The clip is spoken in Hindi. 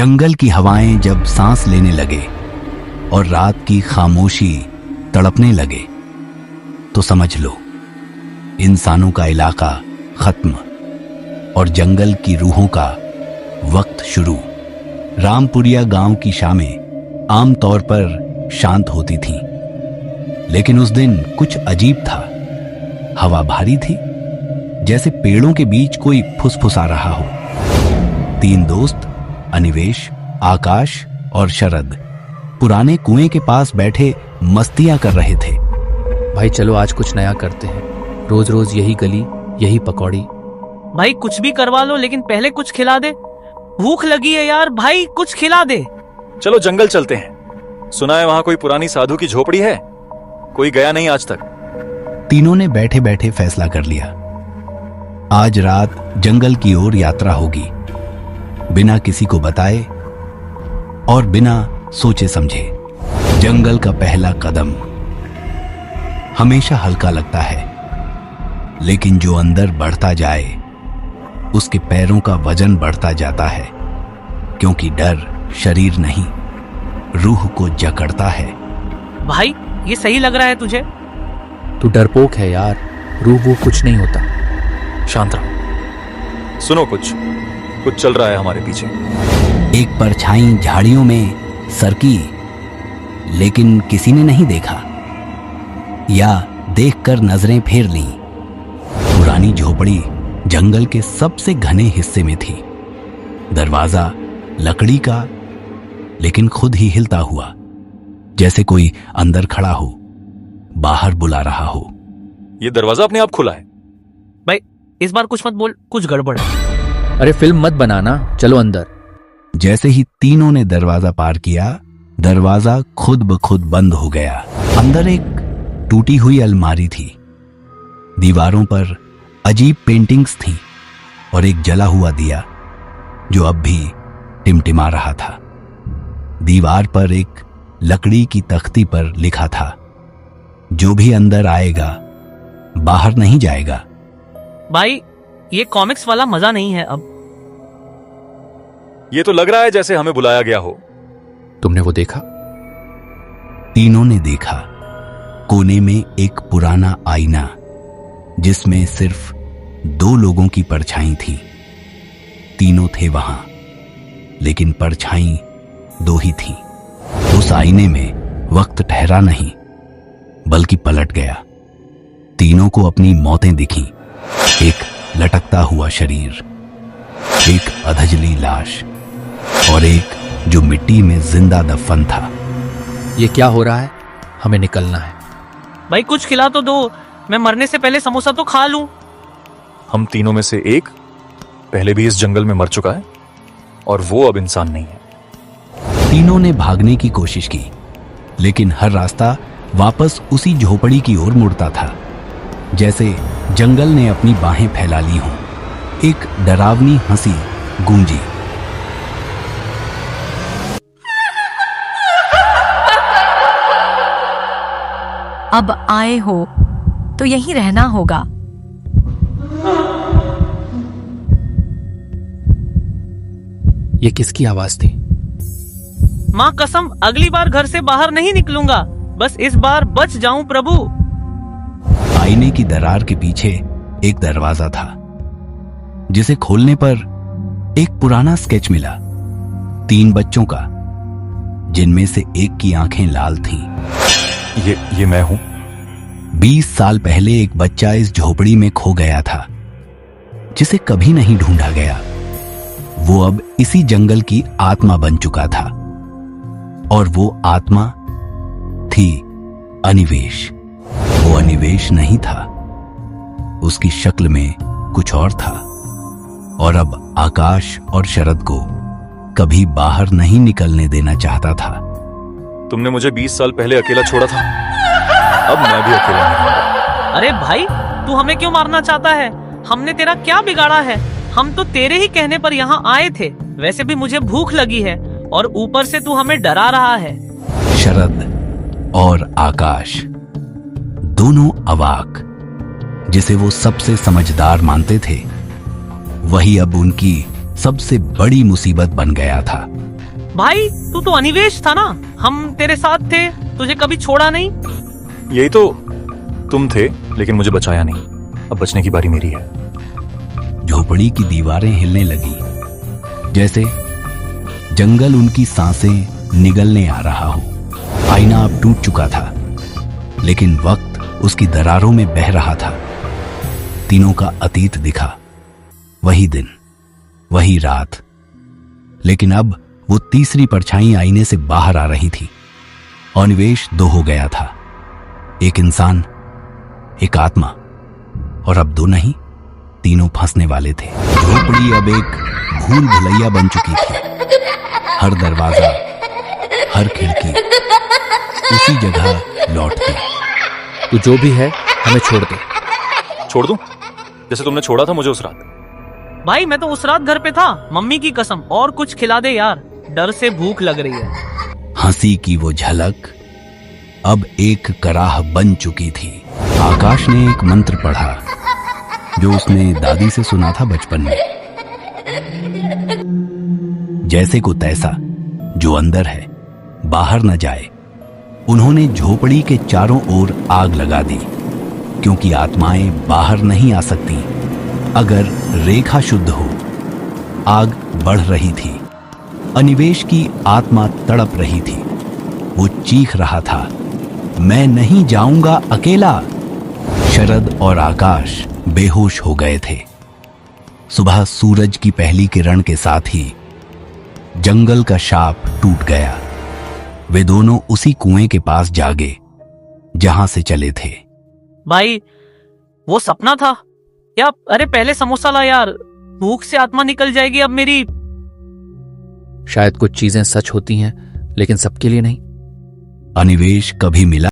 जंगल की हवाएं जब सांस लेने लगे और रात की खामोशी तड़पने लगे तो समझ लो इंसानों का इलाका खत्म और जंगल की रूहों का वक्त शुरू। रामपुरिया गांव की शामें आमतौर पर शांत होती थीं, लेकिन उस दिन कुछ अजीब था। हवा भारी थी, जैसे पेड़ों के बीच कोई फुसफुसा रहा हो। तीन दोस्त अनिवेश, आकाश और शरद पुराने कुएं के पास बैठे मस्तियां कर रहे थे। भाई चलो आज कुछ नया करते हैं, रोज रोज यही गली यही पकौड़ी। भाई कुछ भी करवा लो लेकिन पहले कुछ खिला दे, भूख लगी है यार। भाई कुछ खिला दे। चलो जंगल चलते हैं, सुना है वहां कोई पुरानी साधु की झोपड़ी है, कोई गया नहीं आज तक। तीनों ने बैठे बैठे फैसला कर लिया, आज रात जंगल की ओर यात्रा होगी, बिना किसी को बताए और बिना सोचे समझे। जंगल का पहला कदम हमेशा हल्का लगता है, लेकिन जो अंदर बढ़ता जाए उसके पैरों का वजन बढ़ता जाता है, क्योंकि डर शरीर नहीं रूह को जकड़ता है। भाई ये सही लग रहा है तुझे? तू डरपोक है यार, रूह वो कुछ नहीं होता। शांत रहो, सुनो कुछ चल रहा है हमारे पीछे। एक परछाई झाड़ियों में सरकी, लेकिन किसी ने नहीं देखा या देखकर नजरें फेर लीं। पुरानी झोपड़ी जंगल के सबसे घने हिस्से में थी। दरवाजा लकड़ी का, लेकिन खुद ही हिलता हुआ, जैसे कोई अंदर खड़ा हो, बाहर बुला रहा हो। ये दरवाजा अपने आप खुला है। भाई इस बार कुछ मत बोल, कुछ गड़बड़ है। अरे फिल्म मत बनाना, चलो अंदर। जैसे ही तीनों ने दरवाजा पार किया, दरवाजा खुद ब खुद बंद हो गया। अंदर एक टूटी हुई अलमारी थी, दीवारों पर अजीब पेंटिंग्स थीं और एक जला हुआ दिया जो अब भी टिमटिमा रहा था। दीवार पर एक लकड़ी की तख्ती पर लिखा था, जो भी अंदर आएगा बाहर नहीं जाएगा। भाई ये कॉमिक्स वाला मजा नहीं है अब। ये तो लग रहा है जैसे हमें बुलाया गया हो। तुमने वो देखा? तीनों ने देखा। कोने में एक पुराना आईना जिसमें सिर्फ दो लोगों की परछाई थी। तीनों थे वहां, लेकिन परछाई दो ही थी। उस आईने में वक्त ठहरा नहीं, बल्कि पलट गया। तीनों को अपनी मौतें दिखीं, एक लटकता हुआ शरीर, एक अधजली लाश और एक जो मिट्टी में जिंदा दफन था। ये क्या हो रहा है? हमें निकलना है। भाई कुछ खिला तो दो, मैं मरने से पहले समोसा तो खा लूं। हम तीनों में से एक पहले भी इस जंगल में मर चुका है और वो अब इंसान नहीं है। तीनों ने भागने की कोशिश की, लेकिन हर रास्ता वापस उसी झोपड़ी की ओर मुड़ता था, जैसे जंगल ने अपनी बाहें फैला ली हों। एक डरावनी हंसी गूंजी। अब आए हो तो यहीं रहना होगा। ये किसकी आवाज थी? माँ कसम अगली बार घर से बाहर नहीं निकलूंगा, बस इस बार बच जाऊं प्रभु। आईने की दरार के पीछे एक दरवाजा था, जिसे खोलने पर एक पुराना स्केच मिला, 3 बच्चों का, जिनमें से एक की आंखें लाल थीं। ये मैं हूं। 20 साल पहले एक बच्चा इस झोपड़ी में खो गया था, जिसे कभी नहीं ढूंढा गया। वो अब इसी जंगल की आत्मा बन चुका था, और वो आत्मा थी अनिवेश। वो अनिवेश नहीं था, उसकी शक्ल में कुछ और था, और अब आकाश और शरद को कभी बाहर नहीं निकलने देना चाहता था। तुमने मुझे 20 साल पहले अकेला छोड़ा था, अब मैं भी अकेला नहीं रहूंगा। अरे भाई तू हमें क्यों मारना चाहता है? हमने तेरा क्या बिगाड़ा है? हम तो तेरे ही कहने पर यहाँ आए थे। वैसे भी मुझे भूख लगी है और ऊपर से तू हमें डरा रहा है। शरद और आकाश दोनों अवाक, जिसे वो सबसे समझदार मानते थे, वही अब उनकी सबसे बड़ी मुसीबत बन गया था। भाई तू तो अनिवेश था ना, हम तेरे साथ थे, तुझे कभी छोड़ा नहीं। यही तो तुम थे, लेकिन मुझे बचाया नहीं। अब बचने की बारी मेरी है। झोपड़ी की दीवारें हिलने लगी, जैसे जंगल उनकी सांसें निगलने आ रहा हो। आईना अब टूट चुका था, लेकिन वक्त उसकी दरारों में बह रहा था। तीनों का अतीत दिखा, वही दिन, वही रात, लेकिन अब वो तीसरी परछाई आईने से बाहर आ रही थी। अनिवेश दो हो गया था, एक इंसान, एक आत्मा, और अब दो नहीं, तीनों फंसने वाले थे। झोपड़ी अब एक भूल भुलैया बन चुकी थी। हर दरवाजा, हर खिड़की उसी जगह लौटती। तू जो भी है हमें छोड़ दे। छोड़ दूं? जैसे तुमने छोड़ा था मुझे उस रात। भाई मैं तो उस रात घर पे था, मम्मी की कसम, और कुछ खिला दे यार, डर से भूख लग रही है। हंसी की वो झलक अब एक कराह बन चुकी थी। आकाश ने एक मंत्र पढ़ा जो उसने दादी से सुना था बचपन में। जैसे को तैसा, जो अंदर है बाहर न जाए। उन्होंने झोपड़ी के चारों ओर आग लगा दी, क्योंकि आत्माएं बाहर नहीं आ सकती अगर रेखा शुद्ध हो। आग बढ़ रही थी, अनिवेश की आत्मा तड़प रही थी। वो चीख रहा था, मैं नहीं जाऊंगा अकेला। शरद और आकाश बेहोश हो गए थे। सुबह सूरज की पहली किरण के साथ ही जंगल का शाप टूट गया। वे दोनों उसी कुएं के पास जागे जहां से चले थे। भाई वो सपना था या? अरे पहले समोसा ला यार, भूख से आत्मा निकल जाएगी अब मेरी। शायद कुछ चीजें सच होती हैं, लेकिन सबके लिए नहीं। अनिवेश कभी मिला